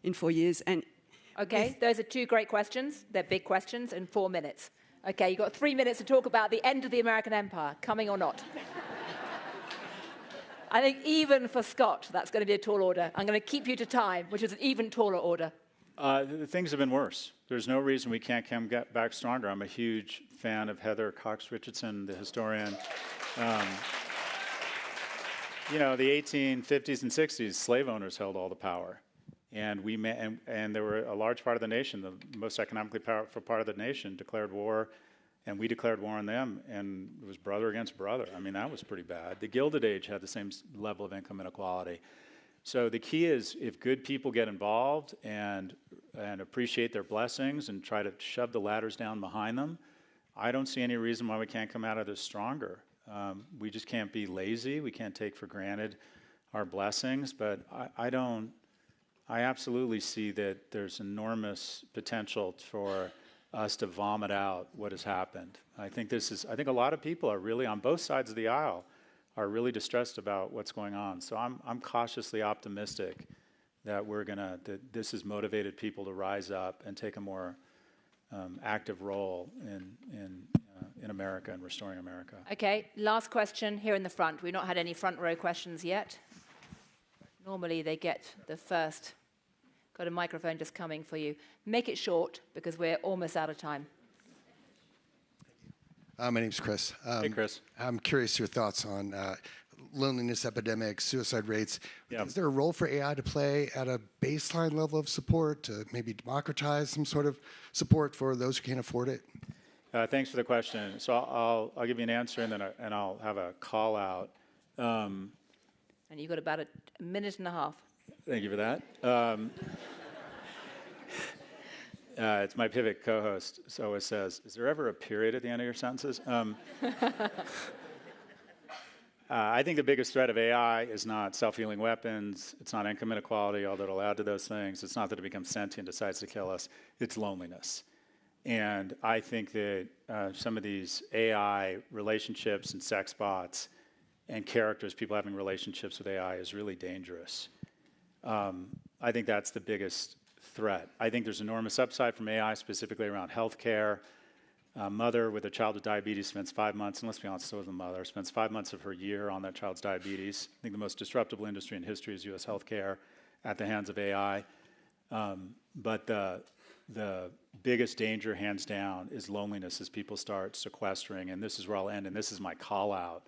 in 4 years. And Okay, those are two great questions. They're big questions in 4 minutes. Okay, you've got 3 minutes to talk about the end of the American empire, coming or not. I think even for Scott, that's going to be a tall order. I'm going to keep you to time, which is an even taller order. Things have been worse. There's no reason we can't come back stronger. I'm a huge fan of Heather Cox Richardson, the historian. The 1850s and 60s, slave owners held all the power. And and there were a large part of the nation, the most economically powerful part of the nation, declared war, and we declared war on them, and it was brother against brother. I mean, that was pretty bad. The Gilded Age had the same level of income inequality. So the key is, if good people get involved and appreciate their blessings and try to shove the ladders down behind them, I don't see any reason why we can't come out of this stronger. We just can't be lazy. We can't take for granted our blessings, but I absolutely see that there's enormous potential for us to vomit out what has happened. I think a lot of people are really, on both sides of the aisle, are really distressed about what's going on. So I'm cautiously optimistic that this has motivated people to rise up and take a more active role in America and restoring America. Okay, last question here in the front. We've not had any front row questions yet. Normally they get the first. Got a microphone just coming for you. Make it short because we're almost out of time. My name's Chris. Hey, Chris. I'm curious your thoughts on loneliness epidemics, suicide rates. Yeah. Is there a role for AI to play at a baseline level of support to maybe democratize some sort of support for those who can't afford it? Thanks for the question. So I'll give you an answer and I'll have a call out. And you've got about a minute and a half. Thank you for that. It's my Pivot co-host, so always says, is there ever a period at the end of your sentences? I think the biggest threat of AI is not self-healing weapons. It's not income inequality, although it'll add to those things. It's not that it becomes sentient and decides to kill us. It's loneliness. And I think that some of these AI relationships and sex bots and characters, people having relationships with AI, is really dangerous. I think that's the biggest threat. I think there's enormous upside from AI, specifically around healthcare. A mother with a child with diabetes spends 5 months, and let's be honest, so is the mother, spends 5 months of her year on that child's diabetes. I think the most disruptive industry in history is U.S. healthcare at the hands of AI. But the biggest danger, hands down, is loneliness as people start sequestering, and this is where I'll end, and this is my call out.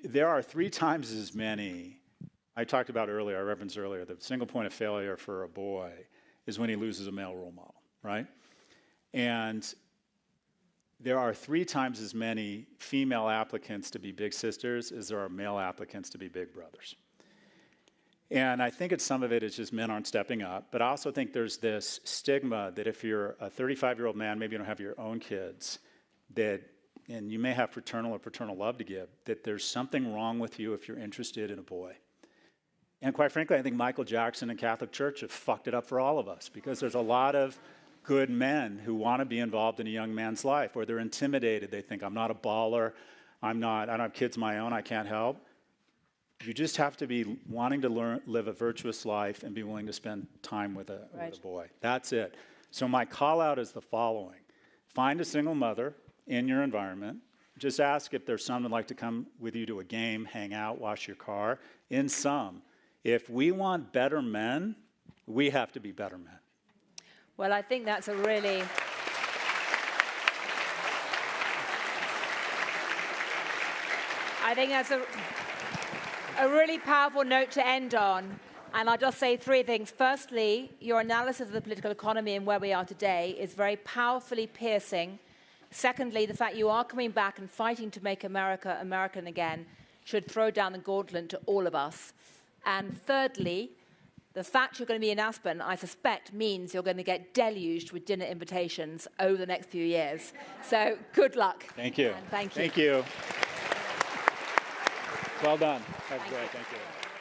There are 3 times as many, I talked about earlier, I referenced earlier, the single point of failure for a boy is when he loses a male role model, right? And there are 3 times as many female applicants to be big sisters as there are male applicants to be big brothers. And I think some of it is just men aren't stepping up, but I also think there's this stigma that if you're a 35-year-old man, maybe you don't have your own kids, and you may have fraternal or paternal love to give, that there's something wrong with you if you're interested in a boy. And quite frankly, I think Michael Jackson and Catholic Church have fucked it up for all of us, because there's a lot of good men who want to be involved in a young man's life, or they're intimidated. They think, I'm not a baller, I don't have kids of my own, I can't help. You just have to be wanting to live a virtuous life and be willing to spend time with a boy. That's it. So my call out is the following. Find a single mother in your environment. Just ask if there's someone who'd like to come with you to a game, hang out, wash your car. In sum, if we want better men, we have to be better men. Well, I think that's a really... I think that's a really powerful note to end on. And I'll just say three things. Firstly, your analysis of the political economy and where we are today is very powerfully piercing. Secondly, the fact you are coming back and fighting to make America American again should throw down the gauntlet to all of us. And thirdly, the fact you're going to be in Aspen, I suspect, means you're going to get deluged with dinner invitations over the next few years. So good luck. Thank you. And thank you. Thank you. Well done. That's great. Thank you.